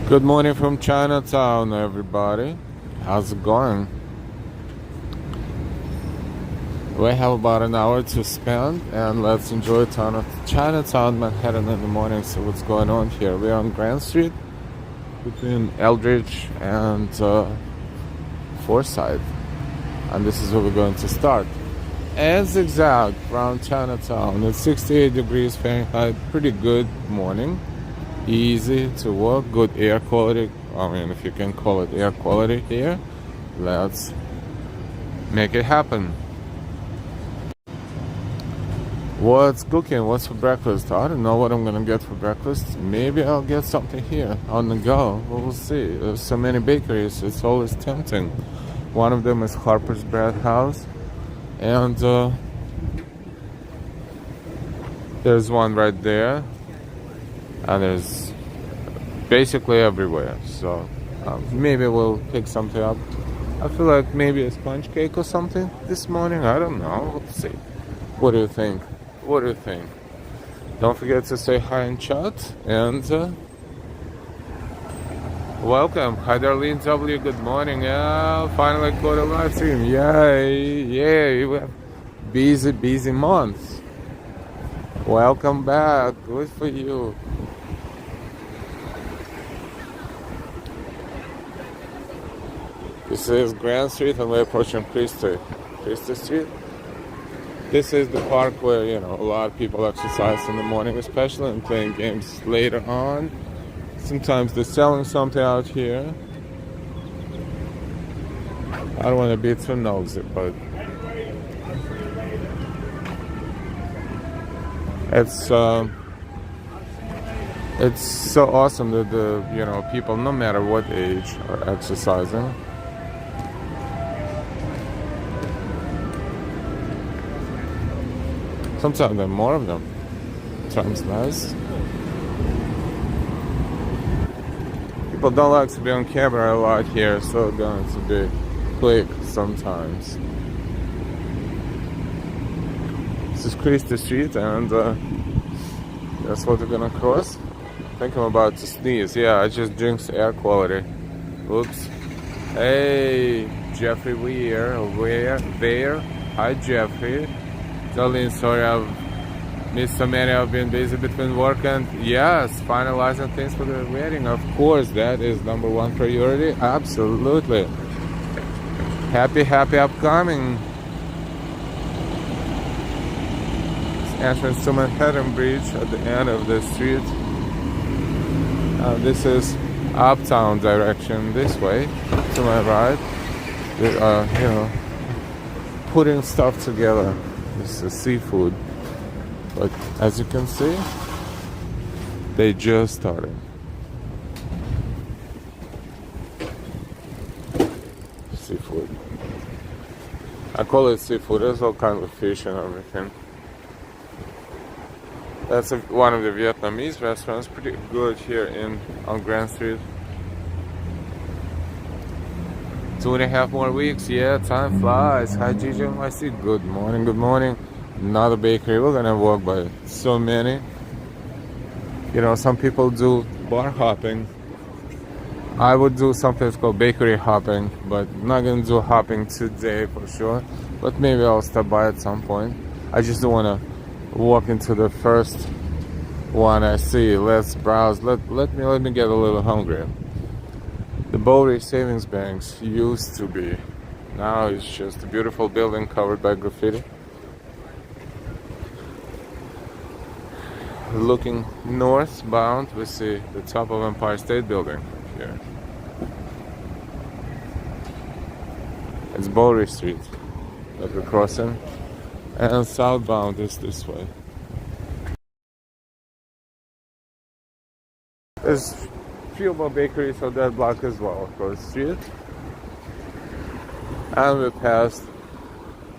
Good morning from Chinatown, everybody. How's it going? We have about an hour to spend, and let's enjoy Chinatown, Manhattan in the morning. So what's going on here? We're on Grand Street between Eldridge and Forsyth, and this is where we're going to start. And zigzag around Chinatown. It's 68 degrees Fahrenheit. Pretty good morning. Easy to walk, good air quality. I mean, if you can call it air quality here, let's make it happen. What's cooking? What's for breakfast? I don't know what I'm gonna get for breakfast. Maybe I'll get something here on the go. We'll see. There's so many bakeries, it's always tempting. One of them is Harper's Bread House, and there's one right there. And there's basically everywhere, so maybe we'll pick something up. I feel like maybe a sponge cake or something this morning. I don't know. Let's see. What do you think? What do you think? Don't forget to say hi in chat, and welcome. Hi Darlene W, good morning. Yeah, finally caught a live stream. Yay, yay. We have busy month. Welcome back. Good for you. This is Grand Street, and we're approaching Christie Street. This is the park where, you know, a lot of people exercise in the morning, especially, and playing games later on. Sometimes they're selling something out here. I don't want to be too nosy, but it's so awesome that the people, no matter what age, are exercising. Sometimes there are more of them. Sometimes less. People don't like to be on camera a lot here, so it's going to be quick sometimes. This is Christie Street, and that's what we're gonna cross. I think I'm about to sneeze. Yeah, I just jinxed air quality. Oops. Hey, Jeffrey Weir. Hi, Jeffrey. Darlene, sorry I've missed so many. I've been busy between work and, yes, finalizing things for the wedding. Of course, that is number one priority. Absolutely. Happy upcoming. Entrance to Manhattan Bridge at the end of the street. This is uptown direction, this way to my right. They are, putting stuff together. This is seafood, but as you can see, they just started. Seafood. I call it seafood. There's all kinds of fish and everything. That's one of the Vietnamese restaurants, pretty good here on Grand Street. 2.5 more weeks, yeah, time flies. Hi Gigi NYC, good morning. Another bakery. We're gonna walk by so many. Some people do bar hopping. I would do something that's called bakery hopping, but not gonna do hopping today for sure. But maybe I'll stop by at some point. I just don't wanna walk into the first one I see. Let's browse. Let me get a little hungry. The Bowery Savings Banks used to be. Now it's just a beautiful building covered by graffiti. Looking northbound, we see the top of Empire State Building here. It's Bowery Street that we're crossing, and southbound is this way. There's few more bakeries on that block as well, across the street. And we passed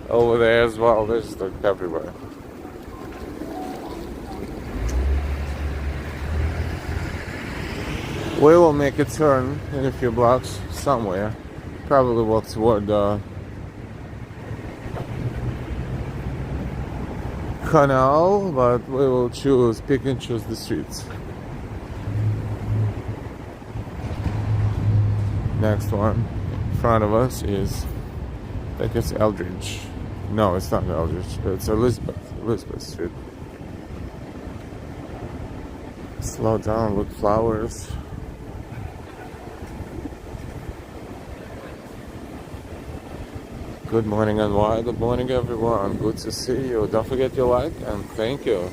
over there as well. There's like everywhere. We will make a turn in a few blocks somewhere. Probably walk toward the canal, but we will pick and choose the streets. Next one in front of us is, I think it's Eldridge. No, it's not Eldridge. It's Elizabeth Street. Slow down with flowers. Good morning, NY. Good morning, everyone. Good to see you. Don't forget your like and thank you.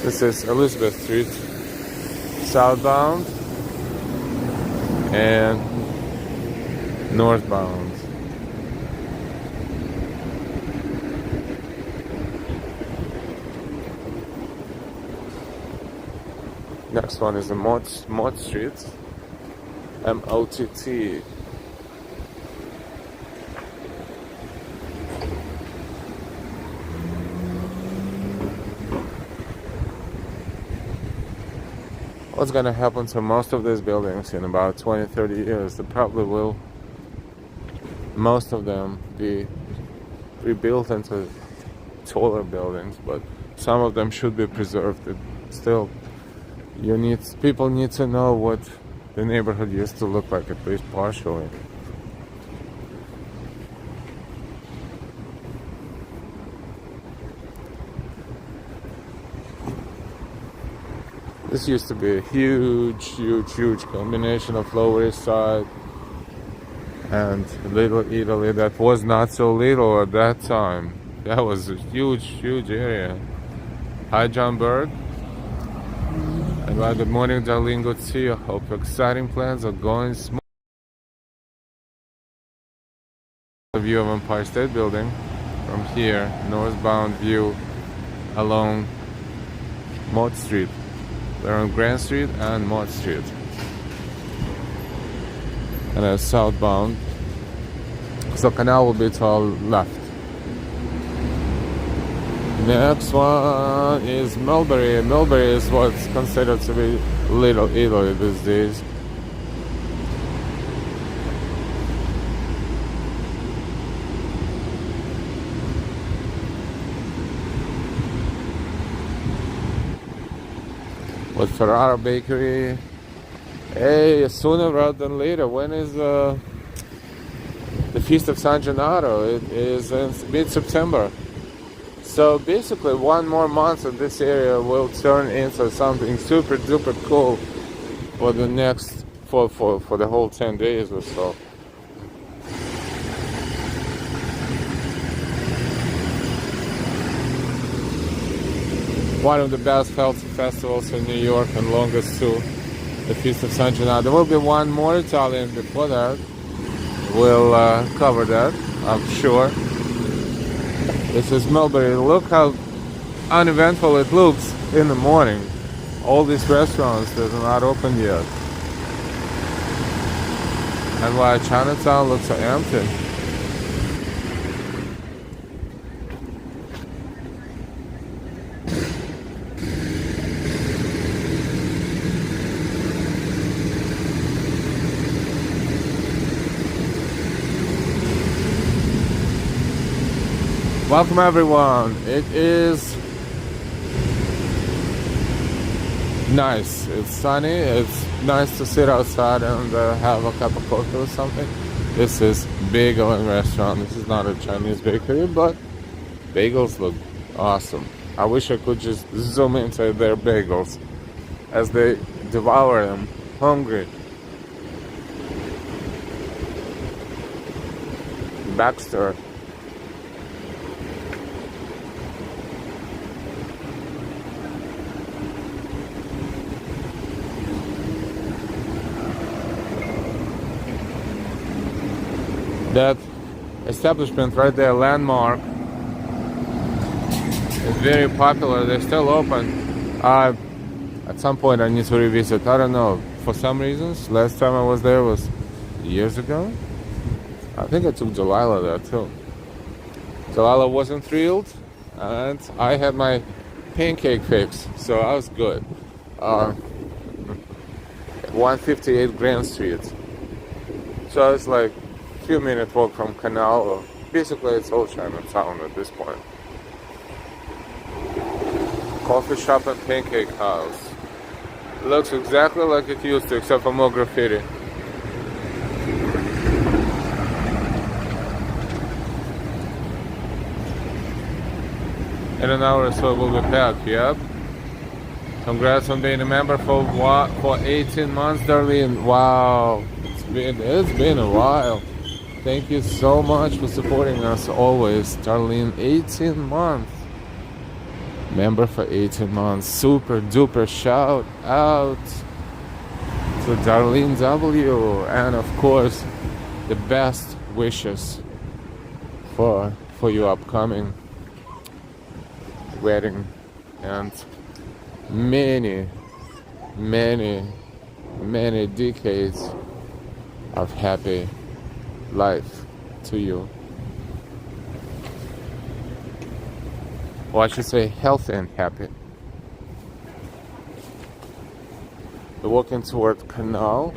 This is Elizabeth Street, southbound and northbound. Next one is the Mott Street, M-O-T-T. What's going to happen to most of these buildings in about 20-30 years? They probably will, most of them, be rebuilt into taller buildings, but some of them should be preserved. Still, people need to know what the neighborhood used to look like, at least partially. This used to be a huge combination of Lower East Side and Little Italy. That was not so little at that time. That was a huge area. Hi, John Berg. And good morning, Darlene. Good to see you. Hope your exciting plans are going smooth. The view of Empire State Building from here, northbound view along Mott Street. We're on Grand Street and Mott Street. And then southbound. So canal will be to our left. Next one is Mulberry. Mulberry is what's considered to be Little Italy these days. With Ferrara Bakery. Hey, sooner rather than later. When is the Feast of San Gennaro? It is in mid-September. So basically 1 more month in this area will turn into something super duper cool for the next, for the whole 10 days or so. One of the best festivals in New York and longest too, the Feast of San Gennaro. There will be one more Italian before that. We'll cover that, I'm sure. This is Mulberry. Look how uneventful it looks in the morning. All these restaurants that are not open yet. And why Chinatown looks so empty. Welcome everyone. It is nice. It's sunny. It's nice to sit outside and have a cup of coffee or something. This is Bagel and Restaurant. This is not a Chinese bakery, but bagels look awesome. I wish I could just zoom into their bagels as they devour them, hungry. Baxter. That establishment right there, Landmark, is very popular. They're still open. At some point I need to revisit. I don't know, for some reasons. Last time I was there was years ago. I think I took Delilah there too. Delilah wasn't thrilled, and I had my pancake fix, so I was good. 158 Grand Street. So it's like few-minute walk from Canal. Basically, it's all Chinatown at this point. Coffee shop and pancake house. Looks exactly like it used to, except for more graffiti. In an hour or so we'll be back, yep. Congrats on being a member for what? For 18 months, Darlene. Wow. It's been a while. Thank you so much for supporting us always, Darlene. 18 months. Member for 18 months. Super duper shout out to Darlene W. And of course, the best wishes for your upcoming wedding and many decades of happy life to you. Or I should say healthy and happy. We're walking toward canal.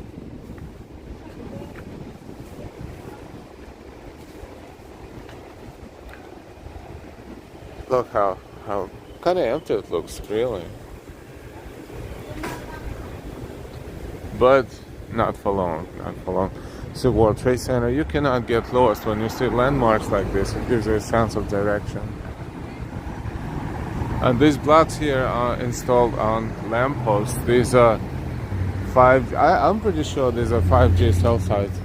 Look how kind of empty it looks, really. But not for long, not for long. So World Trade Center, you cannot get lost when you see landmarks like this. It gives you a sense of direction. And these blocks here are installed on lampposts. These are I'm pretty sure these are 5G cell sites.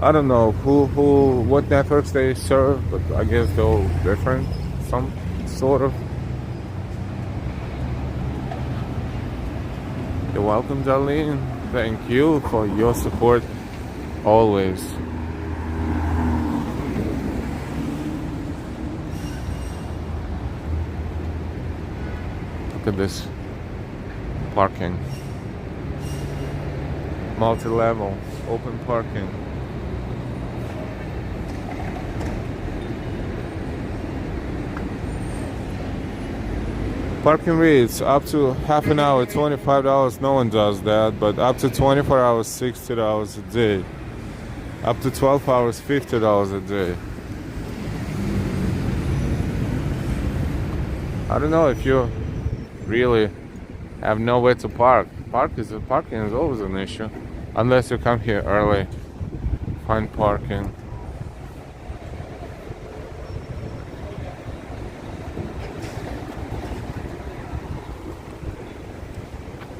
I don't know what networks they serve, but I guess they're all different, some sort of. You're welcome, Darlene. Thank you for your support always. Look at this parking. Multi-level, open parking. Parking rates up to half an hour, $25. No one does that, but up to 24 hours, $60 a day. Up to 12 hours, $50 a day. I don't know if you really have nowhere to park. Parking is always an issue, unless you come here early, find parking.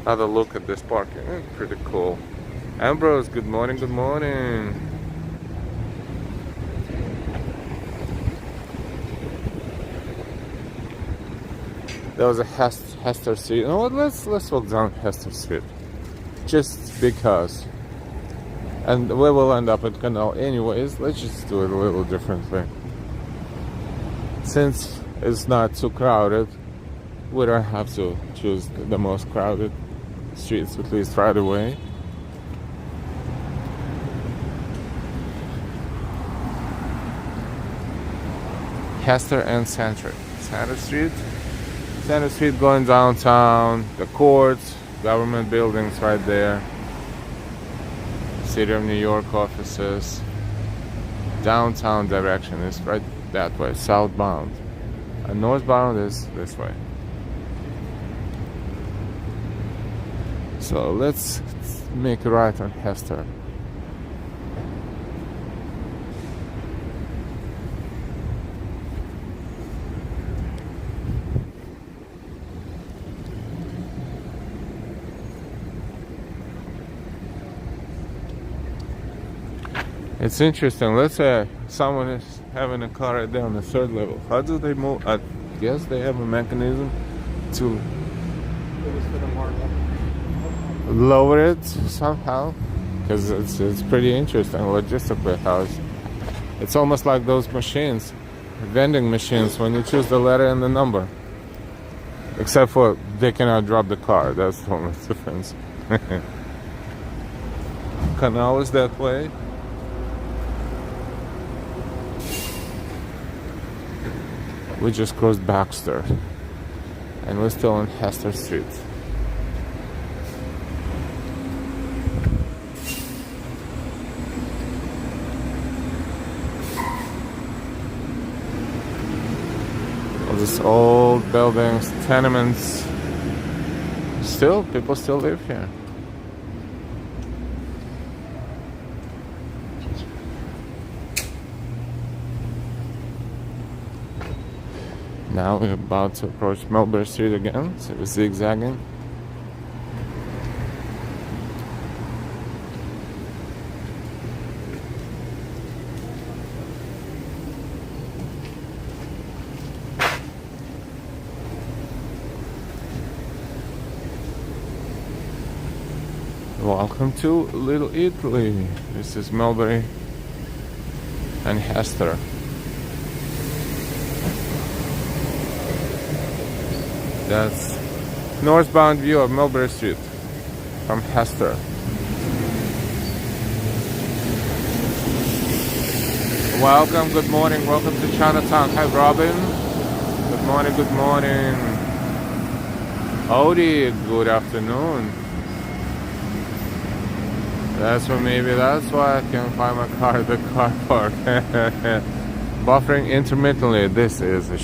Another look at this parking, pretty cool. Ambrose, good morning, good morning. There was a Hester Street. You know what? Let's walk down Hester Street, just because. And we will end up at Canal anyways. Let's just do it a little differently. Since it's not too crowded, we don't have to choose the most crowded streets, at least right away. Hester and Center Street. Center Street going downtown, the courts, government buildings right there. City of New York offices. Downtown direction is right that way, southbound. And northbound is this way. So let's make a right on Hester. It's interesting. Let's say someone is having a car right there on the third level. How do they move? I guess they have a mechanism to lower it somehow, because it's pretty interesting logistically how it's almost like those machines, vending machines, when you choose the letter and the number, except for they cannot drop the car. That's the only difference. Canal is that way. We just crossed Baxter and we're still on Hester Street. All these old buildings, tenements, still, people still live here. Now we're about to approach Mulberry Street again, so we're zigzagging. Welcome to Little Italy. This is Mulberry and Hester. That's northbound view of Mulberry Street from Hester. Welcome, good morning, welcome to Chinatown. Hi Robin. Good morning, good morning. Odie, good afternoon. That's why I can't find my car at the car park. Buffering intermittently. This is a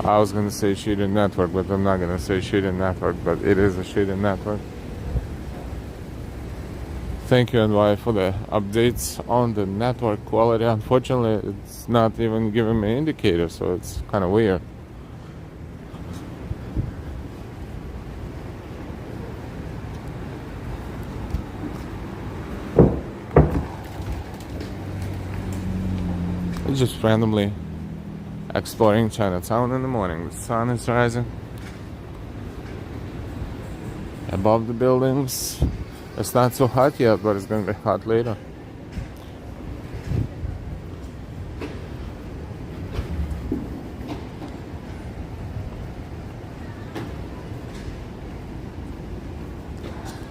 I was gonna say shitty network, but I'm not gonna say shitty network, but it is a shitty network. Thank you, NY, for the updates on the network quality. Unfortunately, it's not even giving me indicators, so it's kind of weird. Just randomly exploring Chinatown in the morning. The sun is rising above the buildings. It's not so hot yet, but it's going to be hot later.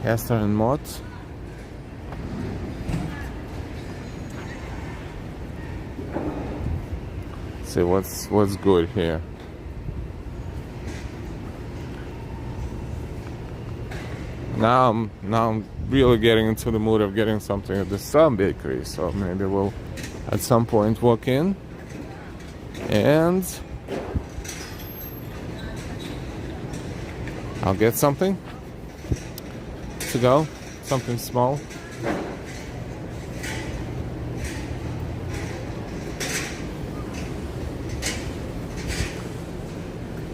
Hester and Mott. See what's good here. Now I'm really getting into the mood of getting something at the Sun Bakery, so maybe we'll at some point walk in and I'll get something to go, something small.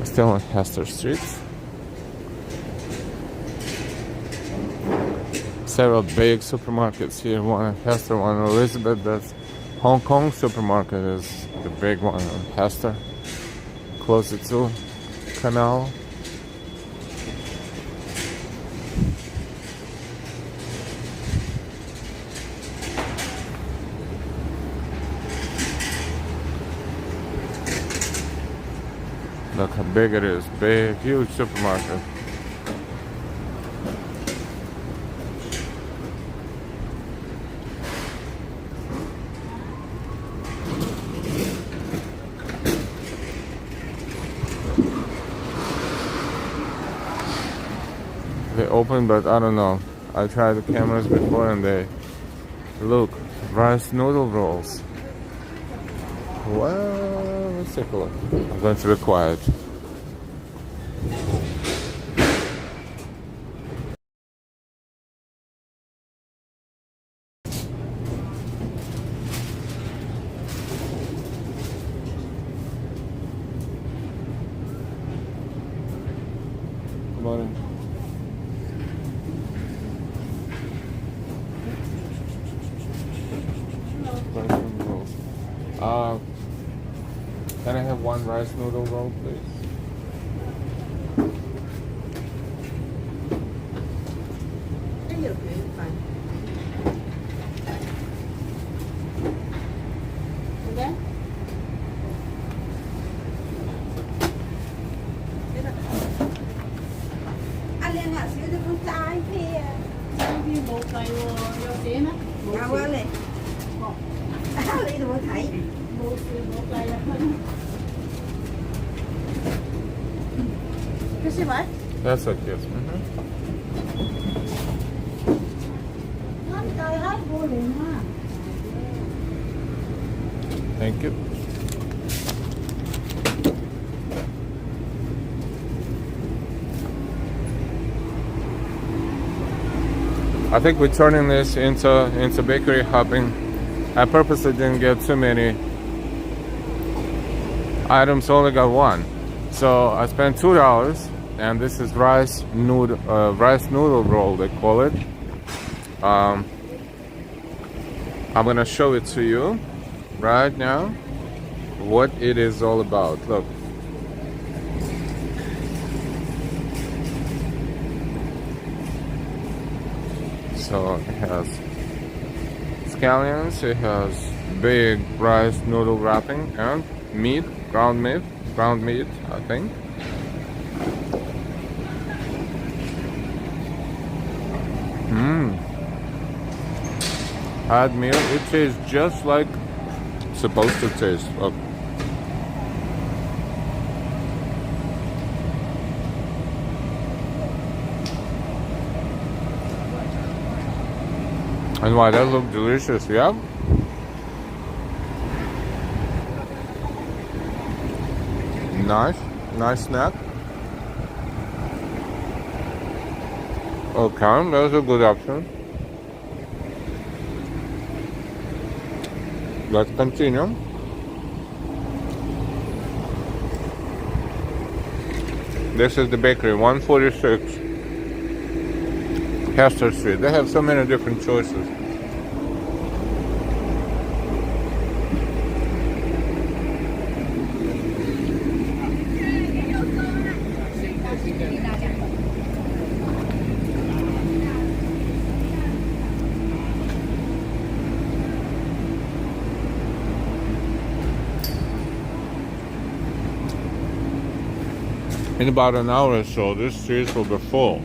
Still on Hester Street. Several big supermarkets here. One on Hester, one on Elizabeth. That's Hong Kong supermarket is the big one on Hester. Closer to Canal. Look how big it is. Big, huge supermarket. They open, but I don't know. I tried the cameras before and they look. Rice noodle rolls. Well, let's take a look. I'm going to be quiet. Good morning. Rice noodle rolls. Can I have one rice noodle roll, please? Okay. Anh lên hạ xíu cho con trai kìa. Đi bộ tay vô xế á. Dạ qua lên. Lấy đồ thấy. Bộ tay là hơn. Cái gì vậy? That's okay. Hết tay hết vô liền ha. Thank you. I think we're turning this into bakery hopping. I purposely didn't get too many items, only got one. So I spent $2, and this is rice noodle roll, they call it. I'm gonna show it to you right now what it is all about. Look. So it has scallions, it has big rice noodle wrapping, and meat, ground meat, I think. Add meal, it tastes just like it's supposed to taste. Look. And why that look delicious, yeah? Nice snack. Okay, that's a good option. Let's continue. This is the bakery, 146 Hester Street. They have so many different choices. In about an hour or so, this street will be full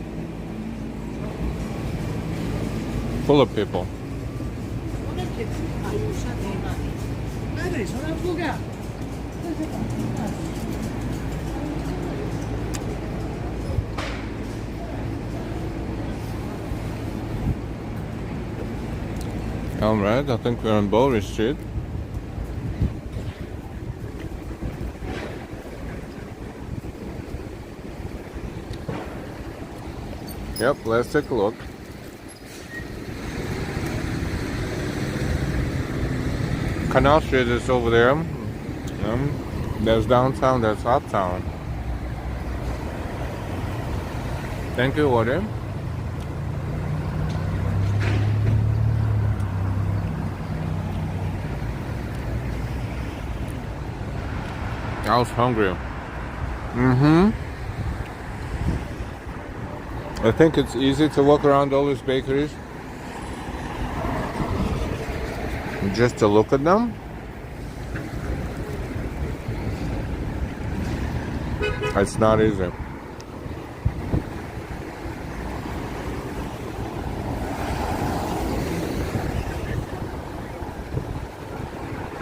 of people. All right, I think we're on Bowery Street. Yep, let's take a look. Canal Street is over there. There's downtown, there's uptown. Thank you, order. I was hungry. I think it's easy to walk around all these bakeries just to look at them. It's not easy.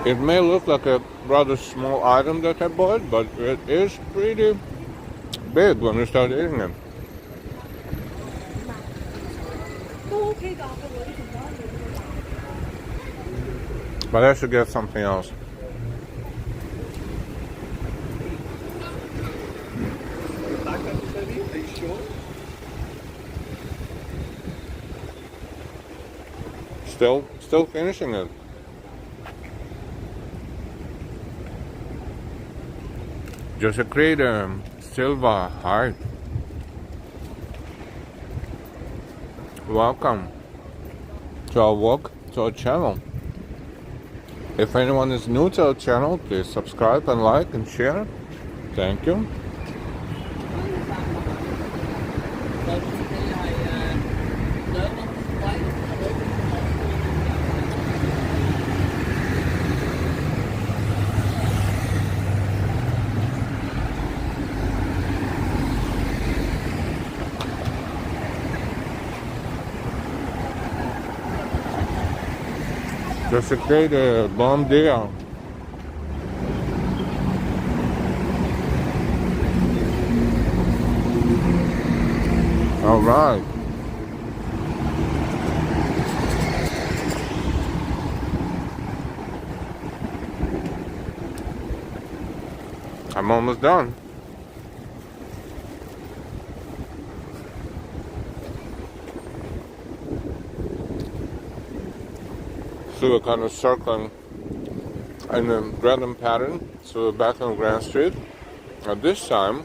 It may look like a rather small item that I bought, but it is pretty big when you start eating it. But I should get something else. Still finishing it. Just a creator, Silva, hi. Welcome to our walk, to our channel. If anyone is new to our channel, please subscribe and like and share. Thank you. Just a great bom dia. All right. I'm almost done. So we're kind of circling in a random pattern. So we're back on Grand Street. At this time,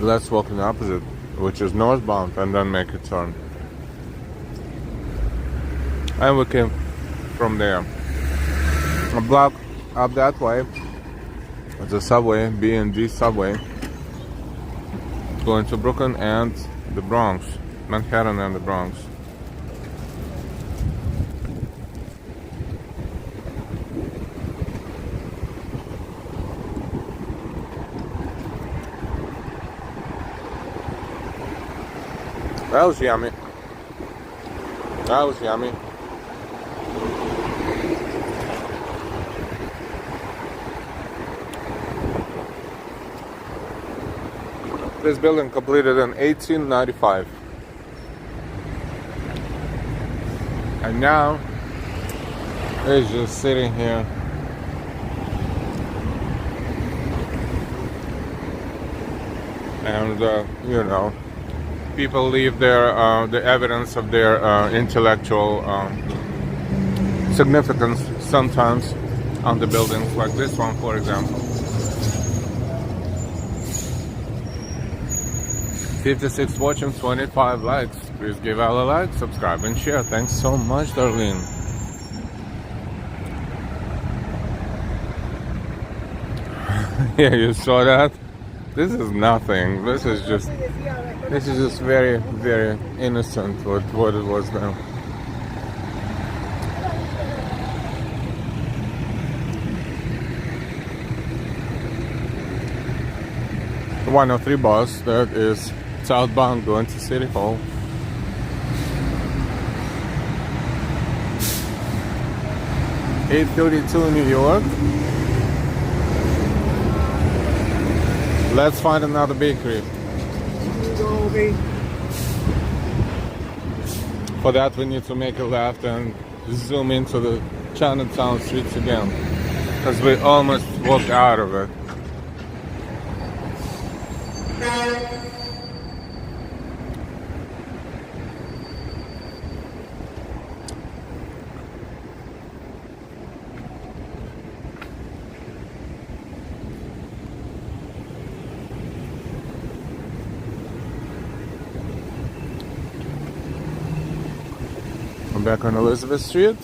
let's walk in the opposite, which is northbound, and then make a turn. And we came from there. A block up that way, it's a subway, B&D subway, going to Brooklyn and the Bronx, Manhattan and the Bronx. That was yummy. That was yummy. This building completed in 1895. And now it's just sitting here. And you know, people leave their the evidence of their intellectual significance sometimes on the buildings, like this one, for example. 56 watching, 25 likes. Please give Al a like, subscribe, and share. Thanks so much, Darlene. Yeah, you saw that? This is nothing. This is just very, very innocent what it was now. The 103 bus that is southbound going to City Hall. $8:32 in New York. Let's find another bakery. For that we need to make a left and zoom into the Chinatown streets again, because we almost walked out of it. I'm back on Elizabeth Street.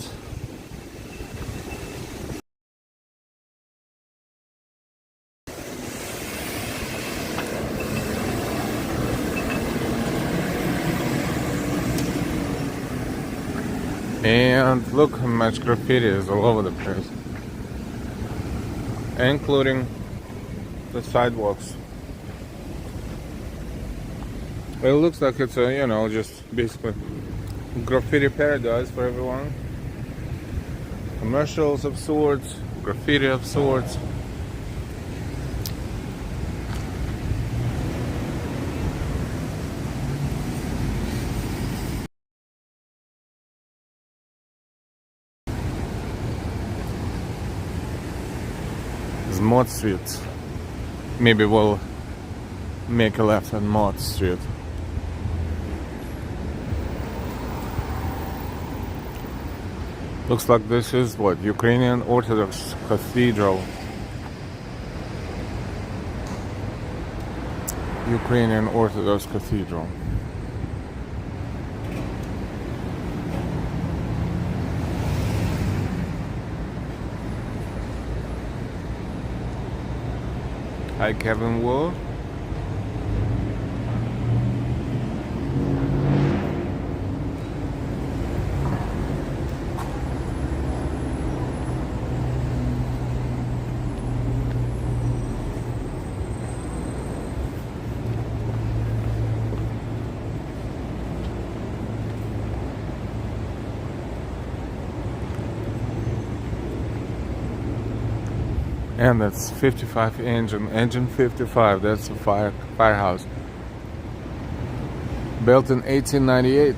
And look how much graffiti is all over the place, including the sidewalks. It looks like it's a, you know, just basically graffiti paradise for everyone. Commercials of sorts, graffiti of sorts. It's Mott Street. Maybe we'll make a left on Mott Street. Looks like this is what? Ukrainian Orthodox Cathedral. Ukrainian Orthodox Cathedral. Hi, Kevin Wu. And that's 55 engine 55. That's a firehouse. Built in 1898.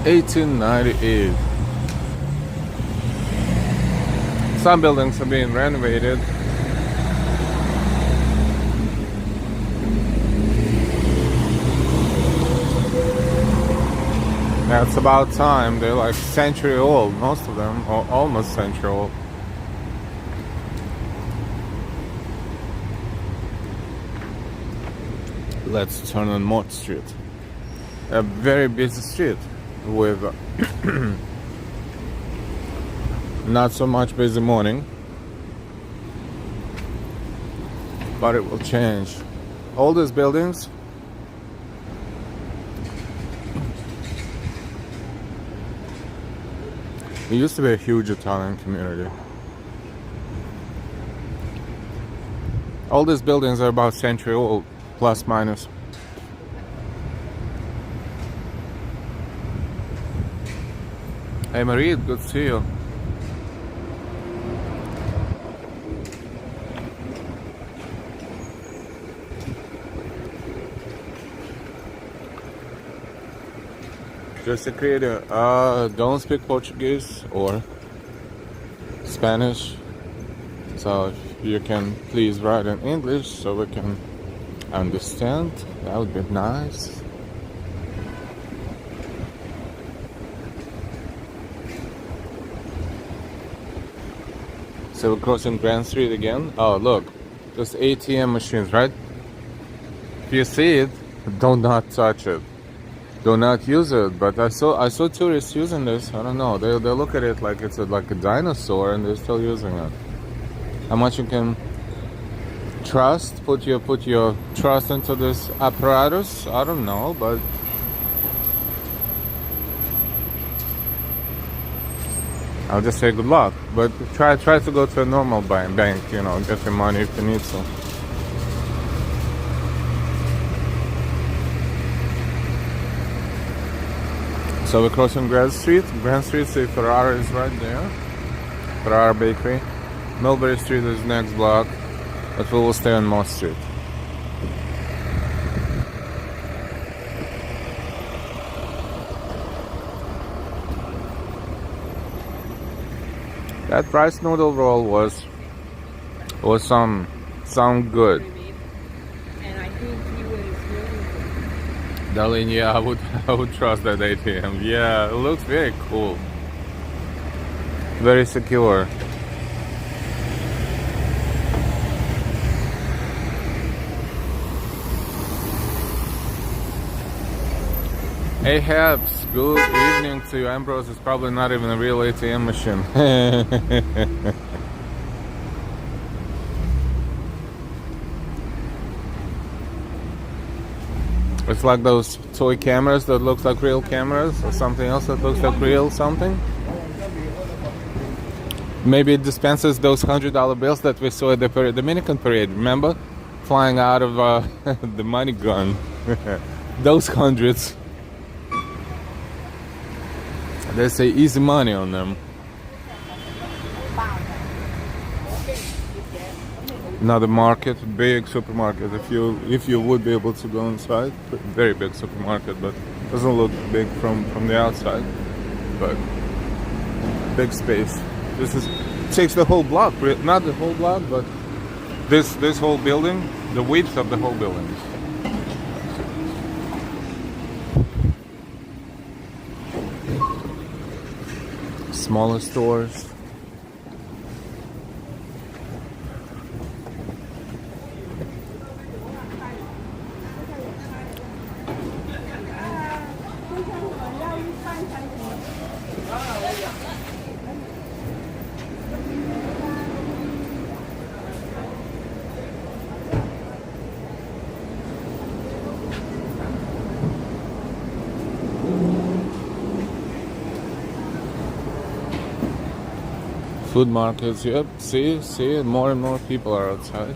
$1898. Some buildings are being renovated. That's about time. They're like century old, most of them, or almost century old. Let's turn on Mott Street. A very busy street with not so much busy morning, but it will change. All these buildings it used to be a huge Italian community. All these buildings are about century old, plus minus. Hey Marie, good to see you. Just a creator, don't speak Portuguese or Spanish, so if you can please write in English so we can understand, that would be nice. So we're crossing Grand Street again. Oh look, those ATM machines, right? If you see it, do not touch it. Do not use it. But I saw tourists using this. I don't know. They look at it like it's like a dinosaur, and they're still using it. How much you can trust? Put your trust into this apparatus? I don't know, but I'll just say good luck. But try to go to a normal bank. You know, get your money if you need to. So we're crossing Grand Street. Grand Street, see Ferrari is right there. Ferrari Bakery. Mulberry Street is next block, but we will stay on Mott Street. That rice noodle roll was some good. And I think he was really Darlene, yeah, I would trust that ATM. Yeah, it looks very cool. Very secure. Hey Habs, good evening to you. Ambrose is probably not even a real ATM machine. It's like those toy cameras that looks like real cameras, or something else that looks like real something. Maybe it dispenses those $100 bills that we saw at the Dominican parade, remember? Flying out of the money gun. Those hundreds. They say easy money on them. Another market, big supermarket. If you would be able to go inside, very big supermarket, but doesn't look big from the outside. But big space. This takes the whole block, not the whole block, but this whole building, the width of the whole building. Smaller stores. Food markets, yep, see, more and more people are outside.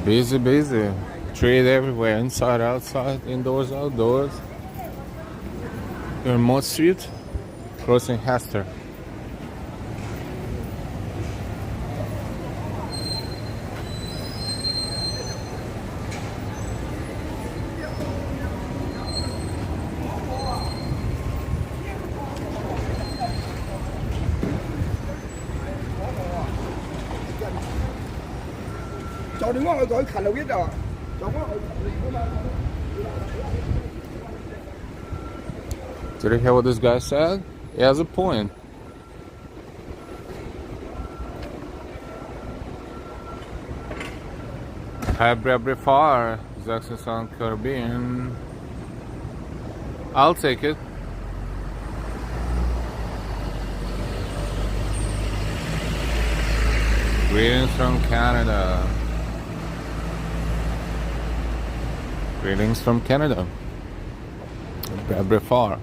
Busy. Trade everywhere, inside, outside, indoors, outdoors. You're on Mott Street, crossing Hester. 電話佢改勤勞益啊，就幫佢。Did you hear what this guy said? He has a point. Hybrabri far is access on Caribbean. I'll take it. Greetings from Canada. Greetings from Canada. Hybrabri far.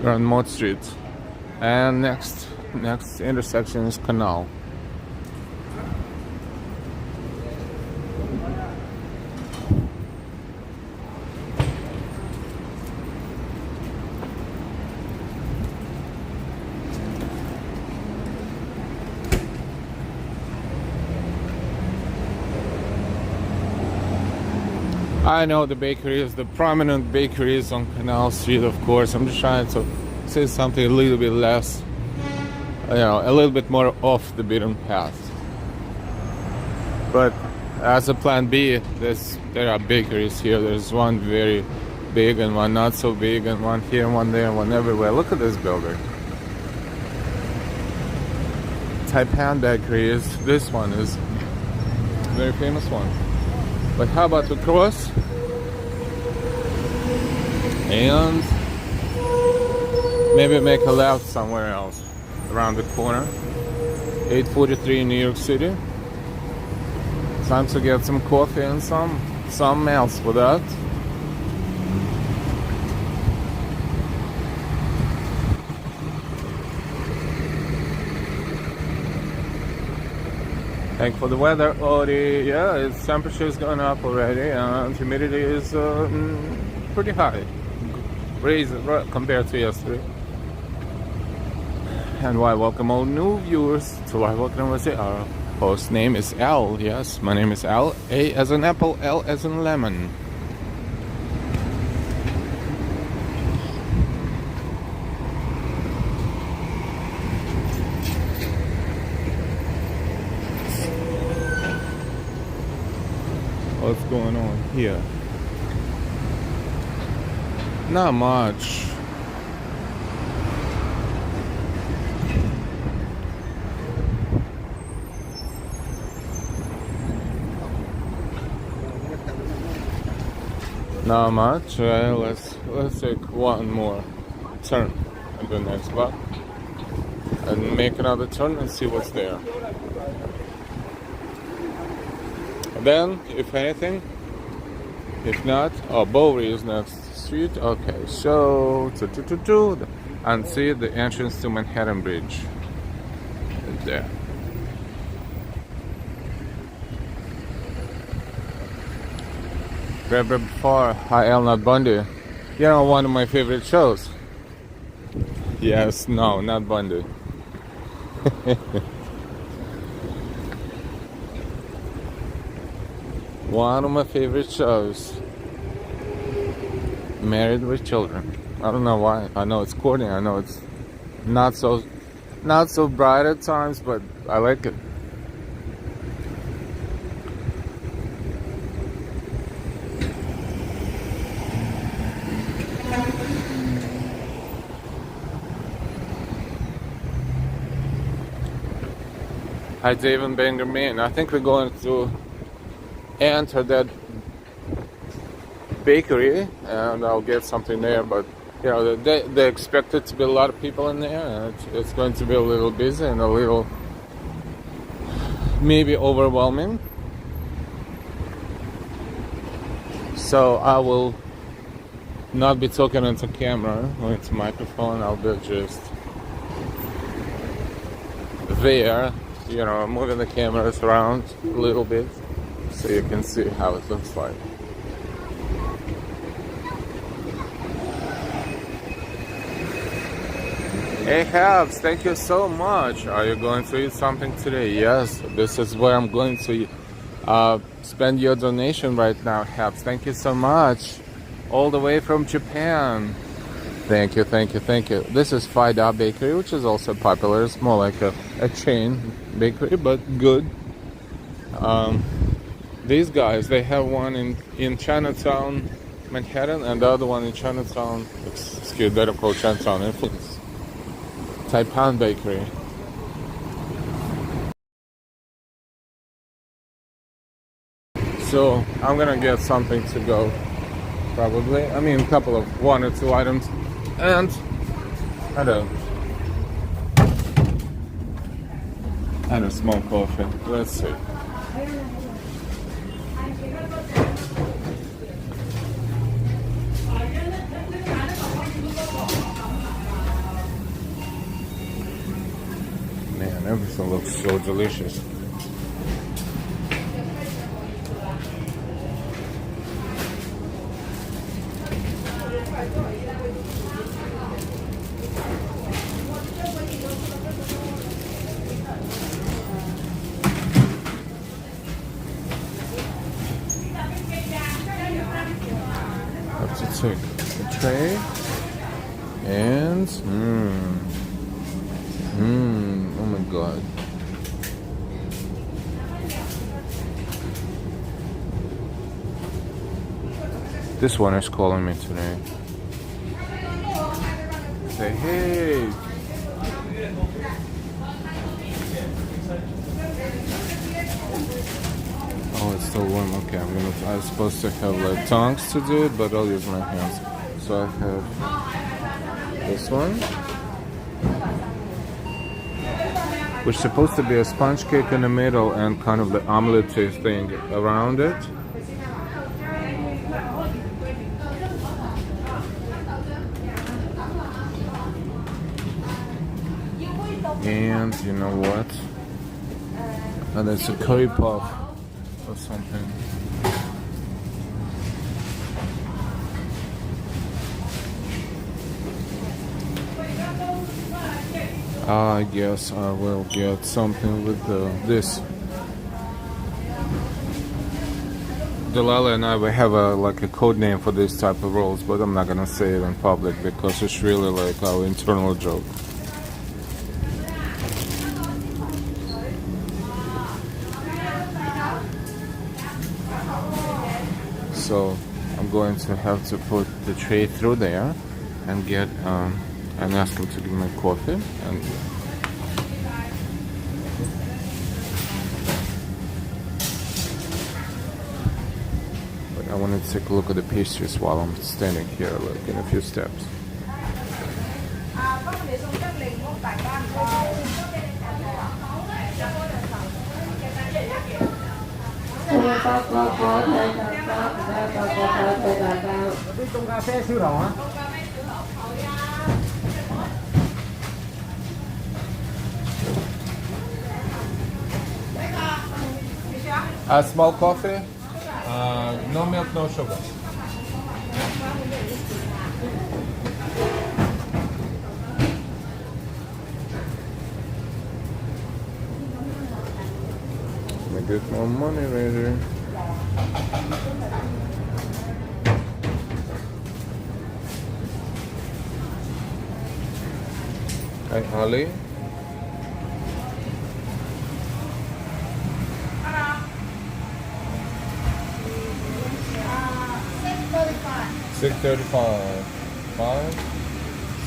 We're on Mott Street, and next intersection is Canal. I know the bakeries, the prominent bakeries on Canal Street, of course. I'm just trying to say something a little bit less, a little bit more off the beaten path. But as a plan B, there are bakeries here. There's one very big and one not so big, and one here, one there, one everywhere. Look at this building. Taipan Bakery this one is a very famous one. But how about we cross and maybe make a left somewhere else around the corner. 8:43 in New York City. Time to get some coffee and some else for that. Thank for the weather, Odie. Yeah, its temperature is going up already, and humidity is pretty high, raised compared to yesterday. And why welcome all new viewers to Why Welcome USA. Our host name is Al. Yes, my name is Al. A as in apple, L as in lemon. What's going on here? Not much. Not much. Let's take one more turn at the next spot and make another turn and see what's there. Then, if anything, if not, Bowery is next street. Okay, so and see the entrance to Manhattan Bridge is there. Forever Before, Hi El Not Bundy. You know, one of my favorite shows. Yes, no, not Bundy. One of my favorite shows. Married with Children. I don't know why. I know it's corny. I know it's not so bright at times, but I like it. Hi, David Benjamin. I think we're going to enter that bakery and I'll get something there, but you know, they expect it to be a lot of people in there, and it's going to be a little busy and a little maybe overwhelming. So I will not be talking into camera or into microphone. I'll be just there, you know, moving the cameras around a little bit so you can see how it looks like. Hey Habs, thank you so much. Are you going to eat something today? Yes, this is where I'm going to spend your donation right now, Habs. Thank you so much. All the way from Japan. Thank you, thank you, thank you. This is Faida Bakery, which is also popular. It's more like a chain bakery, but good. These guys, they have one in Chinatown, Manhattan, and the other one in Chinatown. Excuse me, called Chinatown in Queens. Taipan Bakery. So I'm gonna get something to go, probably. I mean, a couple of 1 or 2 items, and a small coffee. Let's see. Man, everything looks so delicious. Have to take a tray and oh my god. This one is calling me today. Say hey. Oh, it's still warm. Okay, I was supposed to have like tongs to do it, but I'll use my hands. So I have this one, which is supposed to be a sponge cake in the middle and kind of the omelette thing around it. And you know what? And it's a curry puff or something. I guess I will get something with this. Delilah and I, we have like a code name for this type of rolls, but I'm not gonna say it in public because it's really like our internal joke. So I'm going to have to put the tray through there and get and ask him to give me coffee. And but I want to take a look at the pastries while I'm standing here, like in a few steps. A small coffee, no milk, no sugar. Let me get more money later. Hi, Holly. $6.35. 5,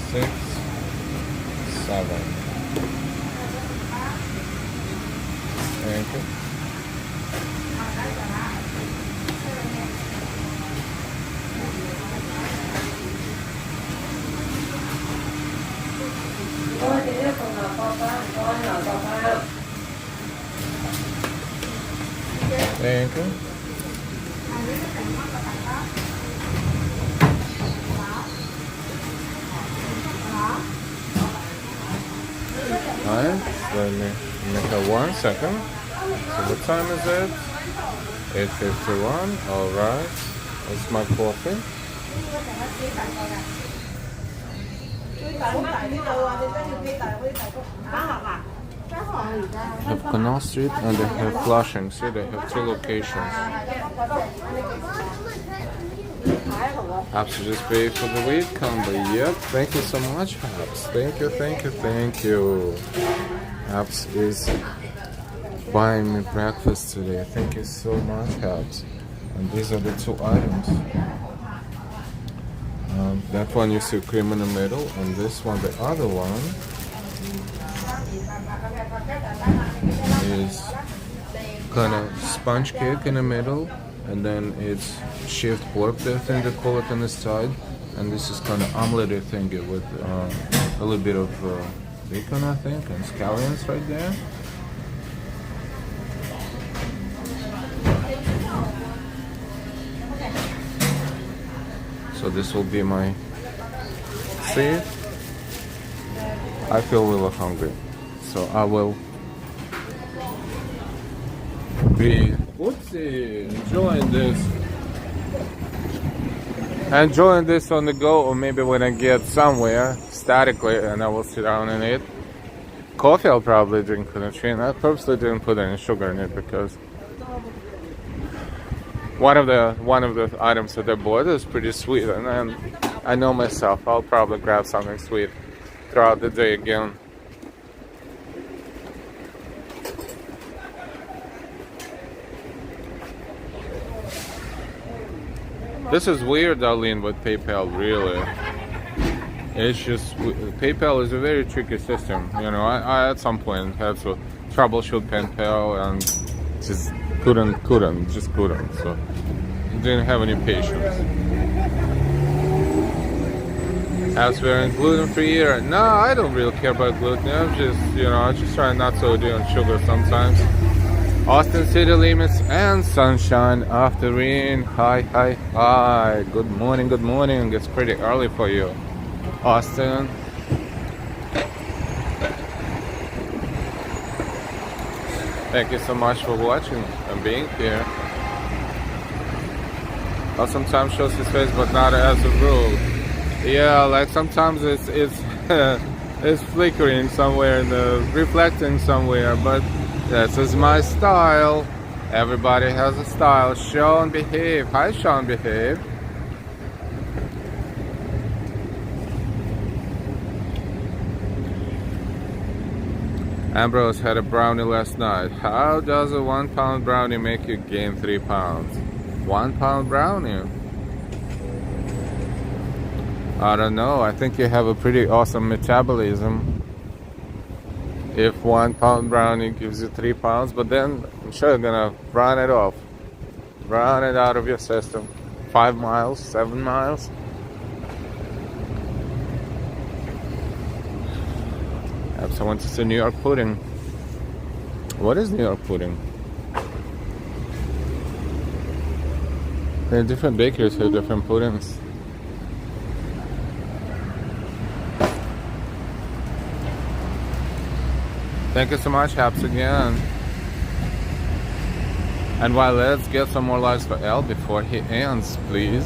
6, 7. Thank you. Thank you. Alright, let me make a 1 second. So what time is it? 8:51. All right. That's my coffee. They have Canal Street and they have Flushing. See, they have 2 locations. Perhaps you just pay for the wait combo. Yep. Thank you so much, Perhaps. Thank you, thank you, thank you. Perhaps is buying me breakfast today. Thank you so much, Perhaps. And these are the 2 items. That one you see cream in the middle, and this one, the other one, is kind of sponge cake in the middle, and then it's shaved pork, I think they call it on the side, and this is kind of omelette thingy with a little bit of bacon, I think, and scallions right there. So this will be my seat. I feel a little hungry, so I will be enjoying this on the go, or maybe when I get somewhere statically and I will sit down and eat. Coffee I'll probably drink with a train. I purposely didn't put any sugar in it because one of the items that I bought is pretty sweet, and then I know myself, I'll probably grab something sweet throughout the day again. This is weird, Darlene, with PayPal, really. It's just, PayPal is a very tricky system. You know, I at some point had to troubleshoot PayPal and just couldn't. So didn't have any patience. As we're in gluten-free era, no, I don't really care about gluten. I'm just trying not to do on sugar sometimes. Austin city limits and sunshine after rain. Hi. Good morning. It's pretty early for you, Austin. Thank you so much for watching and being here. I'll sometimes show his face, but not as a rule. Yeah, like sometimes it's it's flickering somewhere and reflecting somewhere, but this is my style. Everybody has a style. Sean Behave. Hi, Sean Behave. Ambrose had a brownie last night. How does a 1 pound brownie make you gain 3 pounds? 1 pound brownie? I don't know. I think you have a pretty awesome metabolism. If 1 pound brownie gives you 3 pounds, but then I'm sure you're gonna run it off. Run it out of your system. 5 miles, 7 miles. Perhaps I went to see New York pudding. What is New York pudding? There are different bakeries with different puddings. Thank you so much, Haps, again. And while let's get some more likes for L before he ends, please.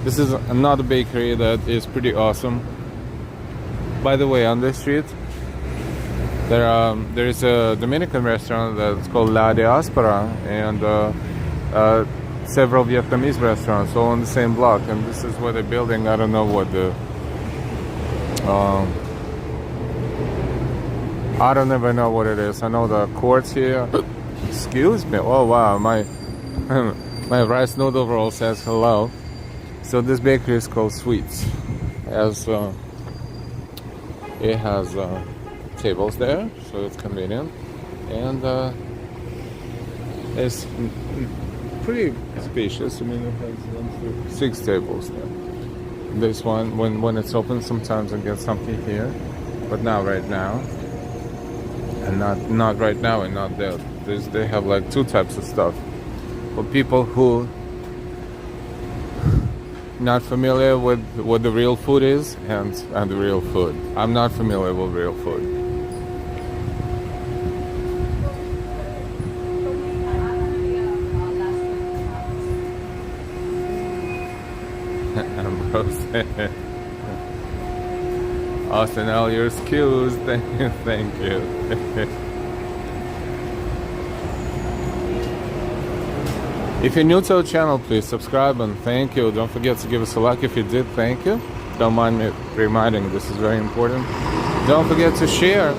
This is another bakery that is pretty awesome. By the way, on this street, there is a Dominican restaurant that's called La Diaspora, and several Vietnamese restaurants all on the same block. And this is where they're building. I don't know what the. I don't ever know what it is. I know the courts here. Excuse me. Oh wow, my my rice noodle roll says hello. So this bakery is called Sweets. It has tables there, so it's convenient, and it's pretty spacious. I mean, it has 6 tables there. This one, when it's open, sometimes I get something here, but not right now. And not right now and not there. They have like 2 types of stuff. For people who not familiar with what the real food is and the real food. I'm not familiar with real food. Ambrose. Austin, all your skills. Thank you. If you're new to our channel, please subscribe and thank you. Don't forget to give us a like if you did. Thank you. Don't mind me reminding, this is very important. Don't forget to share.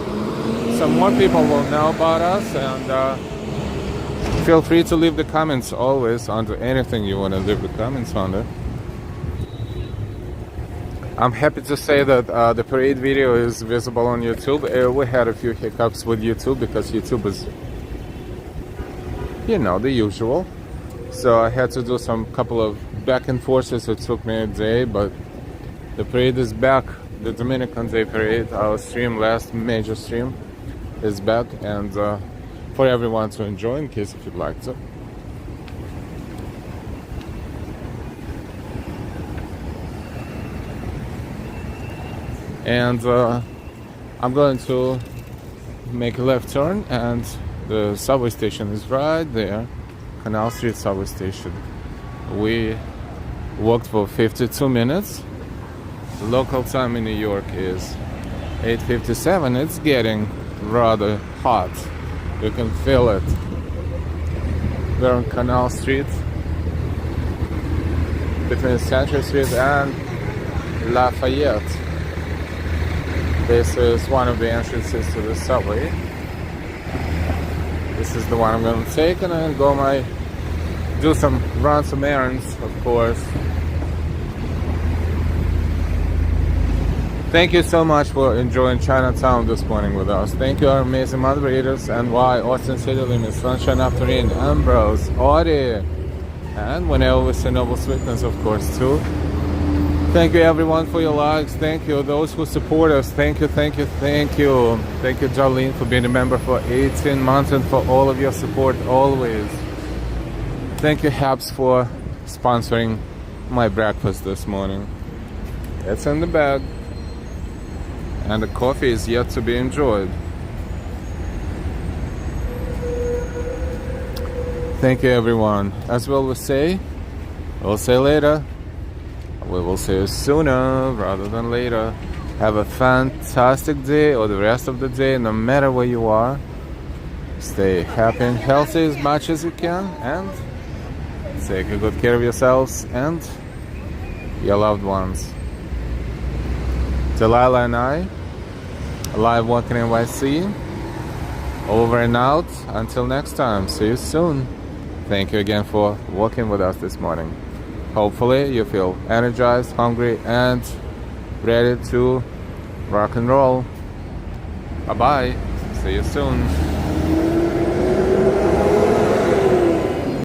So more people will know about us, and feel free to leave the comments always under anything you want to leave the comments under. I'm happy to say that the parade video is visible on YouTube. We had a few hiccups with YouTube because YouTube is, you know, the usual. So I had to do some couple of back and forths. It took me a day, but the parade is back. The Dominican Day Parade, our stream, last major stream, is back, and for everyone to enjoy in case if you'd like to. And I'm going to make a left turn, and the subway station is right there. Canal Street subway station. We walked for 52 minutes. The local time in New York is 8:57. It's getting rather hot. You can feel it. We're on Canal Street between Century Street and Lafayette. This is one of the entrances to the subway. This is the one I'm going to take, and then run some errands, of course. Thank you so much for enjoying Chinatown this morning with us. Thank you, our amazing moderators, NY, Austin City Limits, Sunshine After Rain, Ambrose, Audie, and whenever we say Noble Sweetness, of course, too. Thank you, everyone, for your likes. Thank you, those who support us. Thank you, thank you, thank you. Thank you, Jolene, for being a member for 18 months and for all of your support always. Thank you, Habs, for sponsoring my breakfast this morning. It's in the bag, and the coffee is yet to be enjoyed. Thank you, everyone. As we'll say later. We will see you sooner rather than later. Have a fantastic day, or the rest of the day, no matter where you are. Stay happy and healthy as much as you can, and take good care of yourselves and your loved ones. Delilah and I, live walking NYC, over and out. Until next time, see you soon. Thank you again for walking with us this morning. Hopefully you feel energized, hungry, and ready to rock and roll. Bye-bye. See you soon.